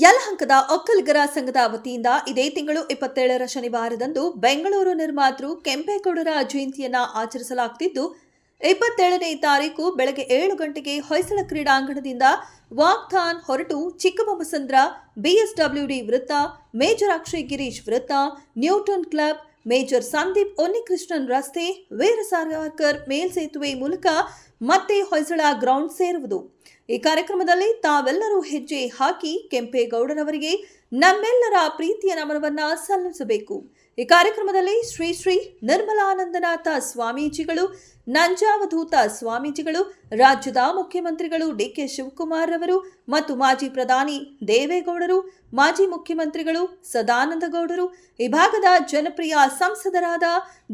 ಯಲಹಂಕದ ಒಕ್ಕಲಿಗರ ಸಂಘದ ವತಿಯಿಂದ ಇದೇ ತಿಂಗಳು 27ರ ಶನಿವಾರದಂದು ಬೆಂಗಳೂರು ನಿರ್ಮಾತೃ ಕೆಂಪೇಗೌಡರ ಜಯಂತಿಯನ್ನು ಆಚರಿಸಲಾಗುತ್ತಿದ್ದು 27ನೇ ತಾರೀಕು ಬೆಳಗ್ಗೆ 7 ಗಂಟೆಗೆ ಹೊಯ್ಸಳ ಕ್ರೀಡಾಂಗಣದಿಂದ ವಾಕ್ಥಾನ್ ಹೊರಟು ಚಿಕ್ಕಬೊಮ್ಮಸಂದ್ರ ಬಿಎಸ್ಡಬ್ಲ್ಯೂಡಿ ವೃತ್ತ, ಮೇಜರ್ ಅಕ್ಷಯ್ ಗಿರೀಶ್ ವೃತ್ತ, Newton club, major Sandeep Unnikrishnan ರಸ್ತೆ, ವೀರ ಸಾವರ್ಕರ್ ಮೇಲ್ಸೇತುವೆ ಮೂಲಕ ಮತ್ತೆ ಹೊಯ್ಸಳ ಗ್ರೌಂಡ್ ಸೇರುವುದು. ಈ ಕಾರ್ಯಕ್ರಮದಲ್ಲಿ ತಾವೆಲ್ಲರೂ ಹೆಜ್ಜೆ ಹಾಕಿ ಕೆಂಪೇಗೌಡರವರಿಗೆ ನಮ್ಮೆಲ್ಲರ ಪ್ರೀತಿಯ ನಮನವನ್ನ ಸಲ್ಲಿಸಬೇಕು. ಈ ಕಾರ್ಯಕ್ರಮದಲ್ಲಿ ಶ್ರೀ ಶ್ರೀ ನಿರ್ಮಲಾನಂದನಾಥ ಸ್ವಾಮೀಜಿಗಳು, ನಂಜಾವಧೂತ ಸ್ವಾಮೀಜಿಗಳು, ರಾಜ್ಯದ ಮುಖ್ಯಮಂತ್ರಿಗಳು ಡಿಕೆ ಶಿವಕುಮಾರ್ ಅವರು ಮತ್ತು ಮಾಜಿ ಪ್ರಧಾನಿ ದೇವೇಗೌಡರು, ಮಾಜಿ ಮುಖ್ಯಮಂತ್ರಿಗಳು ಸದಾನಂದ ಗೌಡರು, ಈ ಭಾಗದ ಜನಪ್ರಿಯ ಸಂಸದರಾದ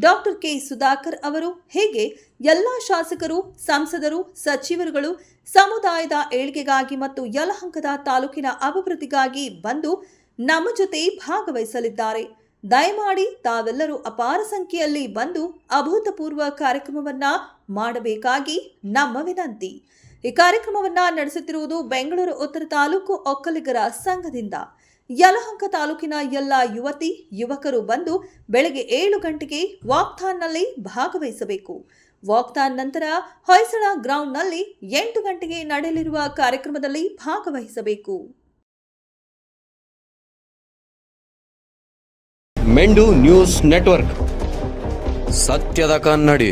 ಡಾಕ್ಟರ್ ಕೆ ಸುಧಾಕರ್ ಅವರು, ಹೀಗೆ ಎಲ್ಲ ಶಾಸಕರು, ಸಂಸದರು, ಸಚಿವರುಗಳು ಸಮುದಾಯದ ಏಳಿಗೆಗಾಗಿ ಮತ್ತು ಯಲಹಂಕದ ತಾಲೂಕಿನ ಅಭಿವೃದ್ಧಿಗಾಗಿ ಬಂದು ನಮ್ಮ ಜೊತೆ ಭಾಗವಹಿಸಲಿದ್ದಾರೆ. ದಯಮಾಡಿ ತಾವೆಲ್ಲರೂ ಅಪಾರ ಸಂಖ್ಯೆಯಲ್ಲಿ ಬಂದು ಅಭೂತಪೂರ್ವ ಕಾರ್ಯಕ್ರಮವನ್ನ ಮಾಡಬೇಕಾಗಿ ನಮ್ಮ ವಿನಂತಿ. ಈ ಕಾರ್ಯಕ್ರಮವನ್ನ ನಡೆಸುತ್ತಿರುವುದು ಬೆಂಗಳೂರು ಉತ್ತರ ತಾಲೂಕು ಒಕ್ಕಲಿಗರ ಸಂಘದಿಂದ. ಯಲಹಂಕ ತಾಲೂಕಿನ ಎಲ್ಲ ಯುವತಿ ಯುವಕರು ಬಂದು ಬೆಳಗ್ಗೆ 7 ಗಂಟೆಗೆ ವಾಕ್ಥಾನ್ನಲ್ಲಿ ಭಾಗವಹಿಸಬೇಕು. ವಾಕ್ಥಾನ್ ನಂತರ ಹೊಯ್ಸಳ ಗ್ರೌಂಡ್ನಲ್ಲಿ 8 ಗಂಟೆಗೆ ನಡೆಯಲಿರುವ ಕಾರ್ಯಕ್ರಮದಲ್ಲಿ ಭಾಗವಹಿಸಬೇಕು. ಮೆಂಡು ನ್ಯೂಸ್ ನೆಟ್ವರ್ಕ್, ಸತ್ಯದ ಕನ್ನಡಿ.